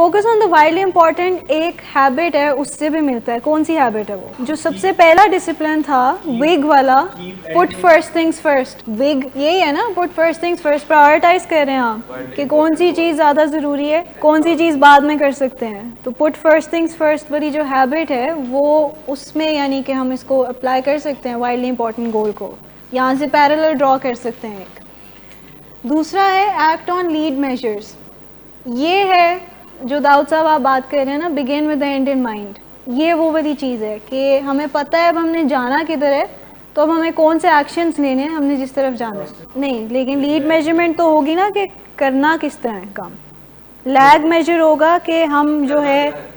Focus on the widely important एक habit है, उससे भी मिलता है। कौन सी हैबिट है वो? जो सबसे पहला डिसिप्लिन था विग वाला, पुट फर्स्ट थिंग्स फर्स्ट। विग यही है ना, put first things first. Prioritize कर रहे हैं आप कि कौन सी चीज़ ज़्यादा ज़रूरी है, कौन सी चीज़ बाद में कर सकते हैं। तो पुट फर्स्ट थिंग्स फर्स्ट वाली जो हैबिट है वो उसमें यानी कि हम इसको अप्लाई कर सकते हैं वाइडली इंपॉर्टेंट गोल को। यहाँ से पैरेलल ड्रॉ कर सकते हैं। एक दूसरा है एक्ट ऑन लीड मेजर्स। ये है जो दाऊद साहब आप बात कर रहे हैं ना, begin with the and in mind. ये वो वाली चीज़ है कि हमें पता है अब हमने जाना किधर है, तो अब हमें कौन से एक्शंस लेने हैं, हमने जिस तरफ जाना है। नहीं, लेकिन लीड मेजरमेंट तो होगी ना कि करना किस तरह है काम। लैग मेजर होगा कि हम जो है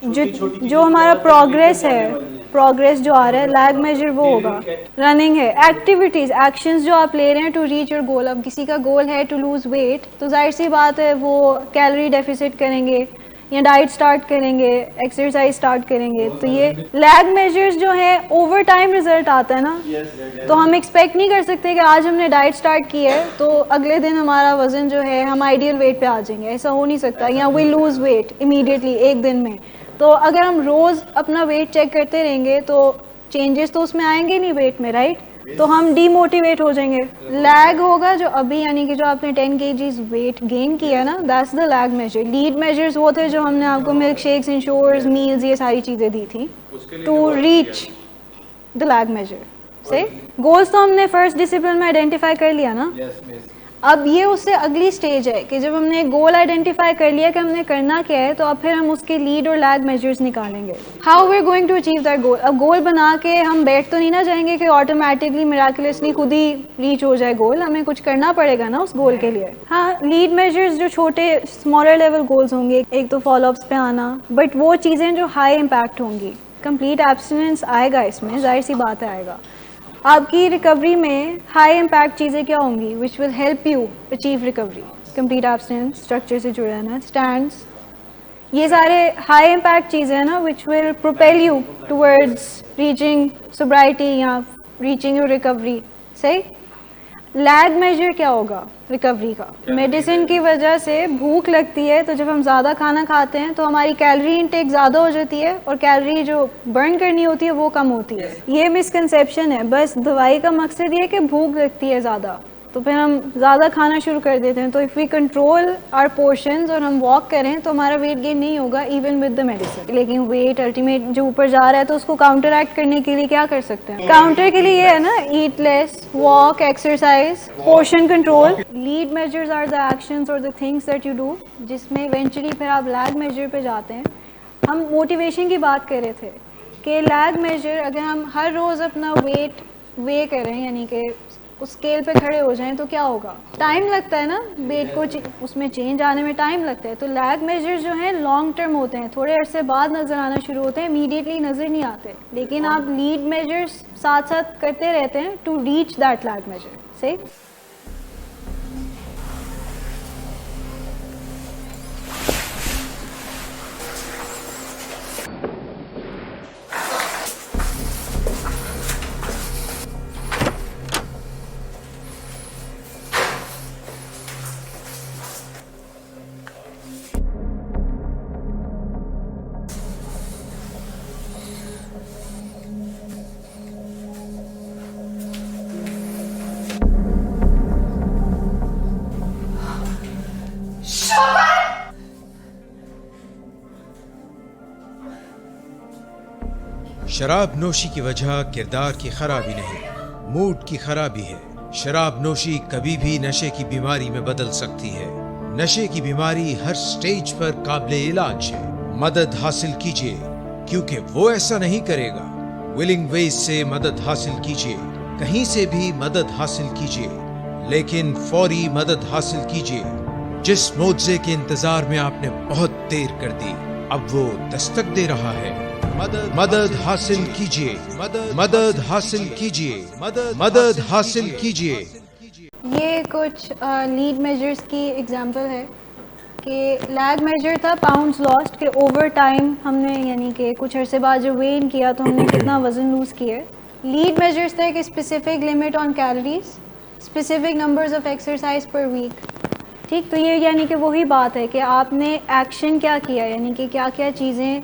जो हमारा प्रोग्रेस है, प्रोग्रेस जो आ रहा है, लैग मेजर वो होगा। रनिंग है, एक्टिविटीज़, एक्शंस जो आप ले रहे हैं टू रीच योर गोल। अब किसी का गोल है टू लूज़ वेट, तो जाहिर सी बात है वो कैलोरी डेफिसिट करेंगे या डाइट स्टार्ट करेंगे, एक्सरसाइज स्टार्ट करेंगे। तो ये लैग मेजर्स जो है ओवर टाइम रिजल्ट आता है ना। तो हम एक्सपेक्ट नहीं कर सकते कि आज हमने डाइट स्टार्ट की है तो अगले दिन हमारा वज़न जो है हम आइडियल वेट पे आ जाएंगे, ऐसा हो नहीं सकता। या वी लूज़ वेट इमीडिएटली एक दिन में। तो अगर हम रोज़ अपना वेट चेक करते रहेंगे तो चेंजेस तो उसमें आएंगे नहीं वेट में, राइट? तो हम डीमोटिवेट हो जाएंगे। लैग होगा जो अभी यानी कि जो आपने 10 kgs वेट गेन किया ना, that's the lag measure. Lead measures वो थे जो हमने आपको मिल्क शेक्स, इंश्योर्स, मील्स, ये सारी चीज़ें दी थी to reach the lag measure से। गोल्स तो हमने फर्स्ट डिसिप्लिन में आइडेंटिफाई कर लिया ना। अब ये उससे अगली स्टेज है कि जब हमने गोल आइडेंटिफाई कर लिया कि हमने करना क्या है, तो अब फिर हम उसके लीड और लैग मेजर्स निकालेंगे। How we are going to achieve that goal. अब गोल बना के हम बैठ तो नहीं ना जाएंगे कि ऑटोमेटिकली मिराकुलसली खुद ही रीच हो जाए गोल। हमें कुछ करना पड़ेगा ना उस गोल के लिए। हाँ, लीड मेजर्स जो छोटे स्मॉलर लेवल गोल्स होंगे, एक तो फॉलोअप्स पे आना, बट वो चीज़ें जो हाई इम्पैक्ट होंगी। कंप्लीट एब्सटिनेंस आएगा इसमें, जाहिर सी बात आएगा। आपकी रिकवरी में हाई इम्पैक्ट चीज़ें क्या होंगी which will help you achieve recovery? Complete abstinence, structure से जुड़ा है ना, स्टैंड्स, ये सारे हाई इम्पैक्ट चीज़ें हैं ना which will propel you towards reaching sobriety या रीचिंग योर रिकवरी। सही। लैग मेजर क्या होगा रिकवरी का? मेडिसिन की वजह से भूख लगती है, तो जब हम ज़्यादा खाना खाते हैं तो हमारी कैलोरी इनटेक ज़्यादा हो जाती है और कैलोरी जो बर्न करनी होती है वो कम होती है। ये मिसकंसेप्शन है। बस दवाई का मकसद ये है कि भूख लगती है ज़्यादा, तो फिर हम ज़्यादा खाना शुरू कर देते हैं। तो if we control our portions और हम वॉक करें तो हमारा वेट गेन नहीं होगा इवन विद द मेडिसिन। लेकिन वेट अल्टीमेट जो ऊपर जा रहा है, तो उसको काउंटर एक्ट करने के लिए क्या कर सकते हैं? काउंटर के लिए ये है ना, eat less, walk, exercise, portion control. Lead measures are the actions और the things that you do, जिसमें इवेंचुअली फिर आप लैग मेजर पे जाते हैं। हम मोटिवेशन की बात कर रहे थे कि लैग मेजर अगर हम हर रोज़ अपना वेट वे करें, यानी कि उस स्केल पे खड़े हो जाएं, तो क्या होगा? टाइम लगता है ना वेट को उसमें चेंज आने में टाइम लगता है। तो लैग मेजर्स जो हैं लॉन्ग टर्म होते हैं, थोड़े अरसे बाद नज़र आना शुरू होते हैं, इमीडिएटली नज़र नहीं आते। लेकिन आप लीड मेजर्स साथ साथ करते रहते हैं to reach that lag measure. सही। शराब नोशी की वजह किरदार की खराबी नहीं, मूड की खराबी है। शराब नोशी कभी भी नशे की बीमारी में बदल सकती है। नशे की बीमारी हर स्टेज पर काबिले इलाज है। मदद हासिल कीजिए, क्योंकि वो ऐसा नहीं करेगा। विलिंग वेज से मदद हासिल कीजिए, कहीं से भी मदद हासिल कीजिए, लेकिन फौरी मदद हासिल कीजिए। जिस मुआवजे के इंतजार में आपने बहुत देर कर दी, अब वो दस्तक दे रहा है। मदद हासिल कीजिए, मदद हासिल कीजिए, मदद हासिल कीजिए। ये कुछ लीड मेजर्स की एग्जांपल है कि लैग मेजर था पाउंड्स लॉस्ट के ओवर टाइम हमने, यानी कि कुछ अरसे बाद जो वेन किया तो हमने कितना वजन लूज किया। लीड मेजर्स थे कि specific limit on calories, specific numbers of exercise per week. ठीक, तो ये यानी कि वही बात है कि आपने एक्शन क्या किया, यानी कि क्या क्या चीज़ें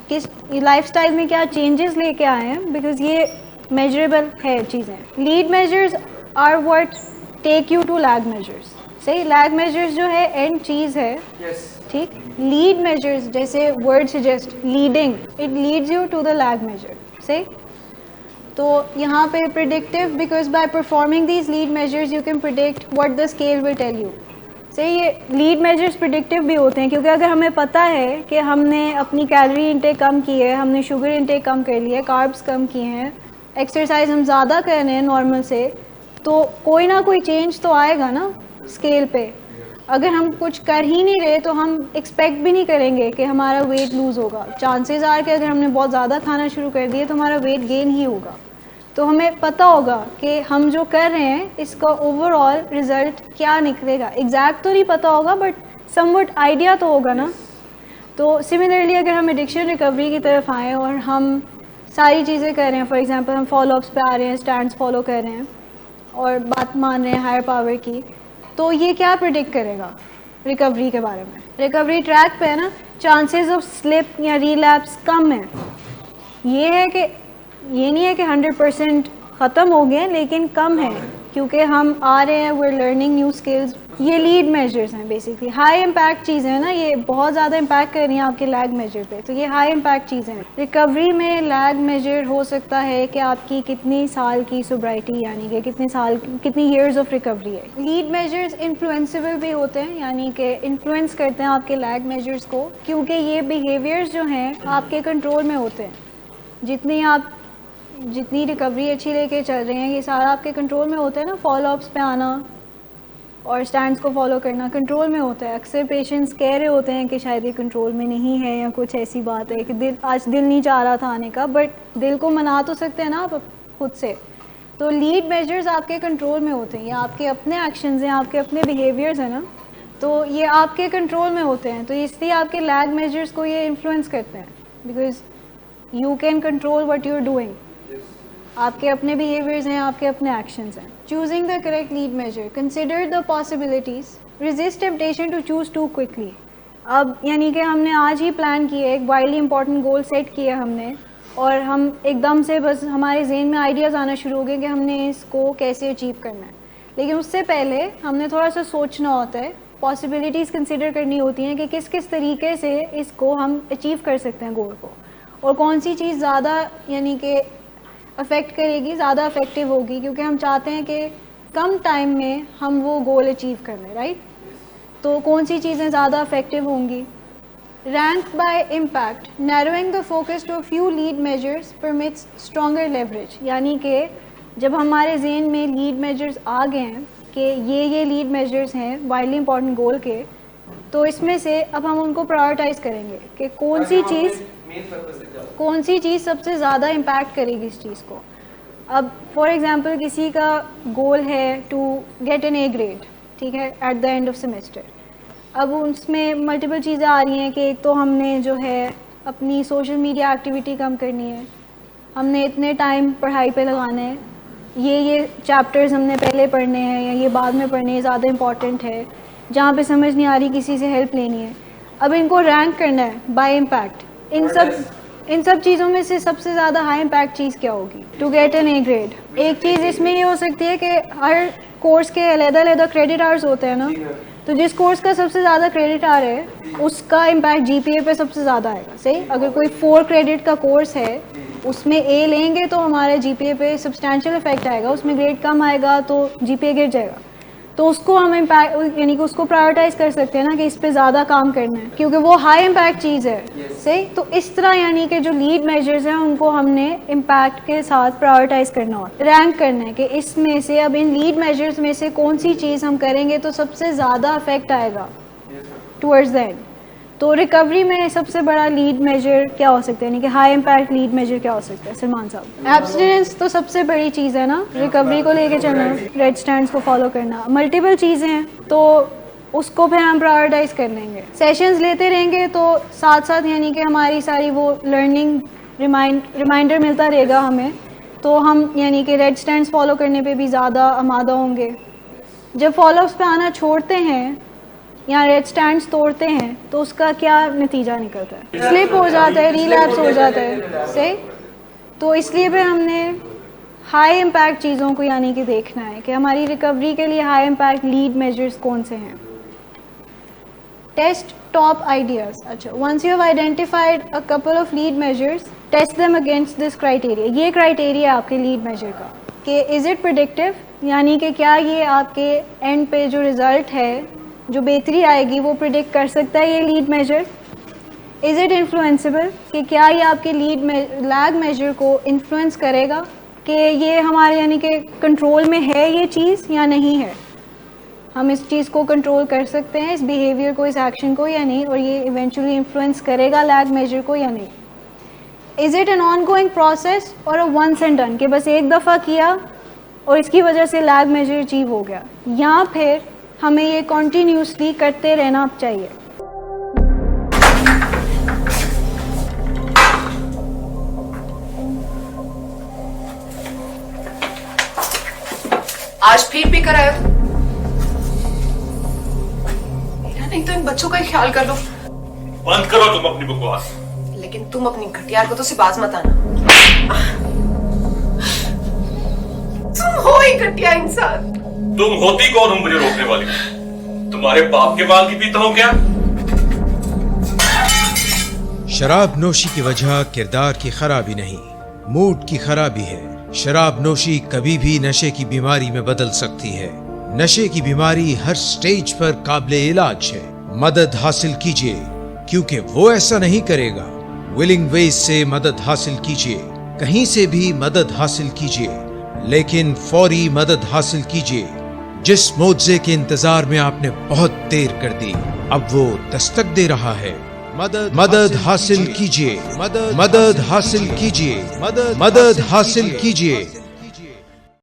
किस लाइफस्टाइल में क्या चेंजेस लेके आए हैं, बिकॉज ये मेजरेबल है चीज़ें. Lead measures are what take you to lag measures. सही, लैग मेजर्स जो है एंड चीज़ है. ठीक, लीड मेजर्स जैसे word suggest leading, it leads you to the lag measure. सही, तो यहाँ पे predictive, because by performing these lead measures you can predict what the scale will tell you. सही, ये लीड मेजर्स प्रिडिक्टिव भी होते हैं, क्योंकि अगर हमें पता है कि हमने अपनी कैलोरी इंटेक कम की है, हमने शुगर इंटेक कम कर लिया है, कार्ब्स कम किए हैं, एक्सरसाइज हम ज़्यादा कर रहे हैं नॉर्मल से, तो कोई ना कोई चेंज तो आएगा ना स्केल पे. अगर हम कुछ कर ही नहीं रहे तो हम एक्सपेक्ट भी नहीं करेंगे कि हमारा वेट लूज़ होगा. चांसेस आर कि अगर हमने बहुत ज़्यादा खाना शुरू कर दिया तो हमारा वेट गेन ही होगा. तो हमें पता होगा कि हम जो कर रहे हैं इसका ओवरऑल रिज़ल्ट क्या निकलेगा. एग्जैक्ट तो नहीं पता होगा बट समवट आइडिया तो होगा ना. तो सिमिलरली अगर हम एडिक्शन रिकवरी की तरफ आएँ और हम सारी चीज़ें कर रहे हैं, फॉर एग्जांपल हम फॉलोअप्स पे आ रहे हैं, स्टैंड्स फॉलो कर रहे हैं और बात मान रहे हैं हायर पावर की, तो ये क्या प्रिडिक्ट करेगा रिकवरी के बारे में. रिकवरी ट्रैक पे है ना, चांसेस ऑफ स्लिप या रीलैप्स कम है. ये है कि ये नहीं है कि 100% ख़त्म हो गए, लेकिन कम है क्योंकि हम आ रहे हैं, we're learning new skills. ये लीड मेजर्स हैं बेसिकली. हाई इम्पैक्ट चीज़ें हैं ना, ये बहुत ज़्यादा इम्पैक्ट कर रही हैं आपके लैग मेजर पे, तो ये हाई इम्पैक्ट चीज़ें हैं. रिकवरी में लैग मेजर हो सकता है कि आपकी कितनी साल की सोब्राइटी, यानी कि कितनी ईयर्स ऑफ रिकवरी है. लीड मेजर्स इन्फ्लुएंसेबल भी होते हैं, यानी कि इन्फ्लुएंस करते हैं आपके लैग मेजर्स को, क्योंकि ये बिहेवियर्स जो हैं आपके कंट्रोल में होते हैं. जितनी रिकवरी अच्छी लेके चल रहे हैं ये सारा आपके कंट्रोल में होता है ना. फॉलोअप्स पे आना और स्टैंड्स को फॉलो करना कंट्रोल में होता है. अक्सर पेशेंट्स कह रहे होते हैं कि शायद ये कंट्रोल में नहीं है या कुछ ऐसी बात है कि आज दिल नहीं चाह रहा था आने का, बट दिल को मना तो सकते हैं ना आप खुद से. तो लीड मेजर्स आपके कंट्रोल में होते हैं, ये आपके अपने एक्शंस हैं, आपके अपने बिहेवियर्स हैं ना, तो ये आपके कंट्रोल में होते हैं. तो इसलिए आपके लैग मेजर्स को ये इन्फ्लुएंस करते हैं, because you can control what you are doing. आपके अपने बिहेवियर्स हैं, आपके अपने एक्शंस हैं. Choosing the correct lead measure, consider the possibilities, resist temptation to choose too quickly. अब यानी कि हमने आज ही प्लान किया, एक वाइडली इंपॉर्टेंट गोल सेट किया हमने, और हम एकदम से बस हमारे जहन में आइडियाज़ आना शुरू हो गए कि हमने इसको कैसे अचीव करना है. लेकिन उससे पहले हमने थोड़ा सा सोचना होता है, पॉसिबिलिटीज़ कंसिडर करनी होती हैं कि किस किस तरीके से इसको हम अचीव कर सकते हैं गोल को, और कौन सी चीज़ ज़्यादा यानी कि अफेक्ट करेगी, ज़्यादा इफेक्टिव होगी, क्योंकि हम चाहते हैं कि कम टाइम में हम वो गोल अचीव कर लें. राइट, तो कौन सी चीज़ें ज़्यादा इफेक्टिव होंगी. Rank by impact, narrowing the focus to a few lead measures permits stronger leverage. यानी कि जब हमारे जहन में लीड मेजर्स आ गए हैं कि ये लीड मेजर्स हैं वाइडली इंपॉर्टेंट गोल के, तो इसमें से अब हम उनको प्रायोरिटाइज़ करेंगे कि कौन सी चीज़ सबसे ज़्यादा इम्पैक्ट करेगी इस चीज़ को. अब फॉर एग्ज़ाम्पल किसी का गोल है to get an A grade, ठीक है, at the end of semester. अब उसमें मल्टीपल चीज़ें आ रही हैं कि एक तो हमने जो है अपनी सोशल मीडिया एक्टिविटी कम करनी है, हमने इतने टाइम पढ़ाई पे लगाना है, ये चैप्टर्स हमने पहले पढ़ने हैं या ये बाद में पढ़ने हैं, ज़्यादा इंपॉर्टेंट है, जहाँ पे समझ नहीं आ रही किसी से हेल्प लेनी है. अब इनको रैंक करना है बाय इम्पैक्ट. इन सब चीज़ों में से सबसे ज़्यादा हाई इम्पैक्ट चीज़ क्या होगी, to get an A grade. एक चीज़ इसमें ये हो सकती है कि हर कोर्स के अलग-अलग क्रेडिट आवर्स होते हैं ना, तो जिस कोर्स का सबसे ज़्यादा क्रेडिट आवर है उसका इम्पैक्ट जीपीए पे सबसे ज़्यादा आएगा. सही, अगर कोई 4 क्रेडिट का कोर्स है उसमें ए लेंगे तो हमारे जीपीए पे सब्सटैंशियल इफेक्ट आएगा, उसमें ग्रेड कम आएगा तो जीपीए गिर जाएगा. तो उसको हम इम्पैक्ट यानी कि उसको प्रायोरिटाइज़ कर सकते हैं ना कि इस पे ज़्यादा काम करना है, क्योंकि वो हाई इम्पैक्ट चीज़ है. सही, तो इस तरह यानी कि जो लीड मेजर्स हैं उनको हमने इम्पैक्ट के साथ प्रायोरिटाइज़ करना होता है, रैंक करना है कि इसमें से अब इन लीड मेजर्स में से कौन सी चीज़ हम करेंगे तो सबसे ज़्यादा इफेक्ट आएगा टुवर्ड्स द एंड. तो रिकवरी में सबसे बड़ा लीड मेजर क्या हो सकता है, यानी कि हाई इम्पैक्ट लीड मेजर क्या हो सकता है सलमान साहब. एब्सटिनेंस तो सबसे बड़ी चीज़ है ना रिकवरी को लेके चलना, रेड स्टैंड्स को फॉलो करना. मल्टीपल चीज़ें हैं तो उसको फिर हम प्रायोरिटाइज़ कर लेंगे, सेशंस लेते रहेंगे तो साथ साथ यानी कि हमारी सारी वो लर्निंग रिमाइंडर मिलता रहेगा हमें, तो हम यानी कि रेड स्टैंड्स फॉलो करने पे भी ज़्यादा आमादा होंगे. जब फॉलोअप्स पे आना छोड़ते हैं या रेड स्टैंड्स तोड़ते हैं तो उसका क्या नतीजा निकलता है? स्लिप हो जाता है, रिलैप्स हो जाता है, सही। तो इसलिए भी हमने हाई इम्पैक्ट चीज़ों को यानी कि देखना है कि हमारी रिकवरी के लिए हाई इम्पैक्ट लीड मेजर्स कौन से हैं। Test top ideas. अच्छा, once you have identified a couple of lead measures, test them against this criteria. ये क्राइटेरिया आपके लीड मेजर का कि इज़ इट प्रेडिक्टिव, यानी कि क्या ये आपके एंड पे जो रिज़ल्ट है, जो बेहतरी आएगी, वो प्रिडिक्ट कर सकता है ये लीड मेजर। इज़ इट इन्फ्लुएंसेबल, कि क्या ये आपके लैग मेजर को इन्फ्लुएंस करेगा कि ये हमारे यानी कि कंट्रोल में है ये चीज़ या नहीं है, हम इस चीज़ को कंट्रोल कर सकते हैं, इस बिहेवियर को, इस एक्शन को या नहीं, और ये इवेंचुअली इन्फ्लुएंस करेगा लैग मेजर को या नहीं। Is it an ongoing process और अ वंस एंड डन, कि बस एक दफ़ा किया और इसकी वजह से लैग मेजर अचीव हो गया, या फिर हमें ये कॉन्टीन्यूसली करते रहना चाहिए। आज फिर भी कराया तो? मेरा नहीं तो इन बच्चों का ही ख्याल कर लो। बंद करो तुम अपनी बकवास। लेकिन तुम अपनी घटिया हरकतों से बाज मत आना। तुम हो ही घटिया इंसान। तुम होती कौन हो मुझे रोकने वाली? तुम्हारे बाप के बाल की पीता हूं क्या? शराब नोशी की वजह किरदार की खराबी नहीं, मूड की खराबी है। शराब नोशी कभी भी नशे की बीमारी में बदल सकती है। नशे की बीमारी हर स्टेज पर काबिले इलाज है। मदद हासिल कीजिए, क्योंकि वो ऐसा नहीं करेगा। विलिंग वेज से मदद हासिल कीजिए, कहीं से भी मदद हासिल कीजिए, लेकिन फौरी मदद हासिल कीजिए। जिस मुआवजे के इंतजार में आपने बहुत देर कर दी, अब वो दस्तक दे रहा है। मदद हासिल कीजिए, मदद हासिल कीजिए, मदद हासिल कीजिए।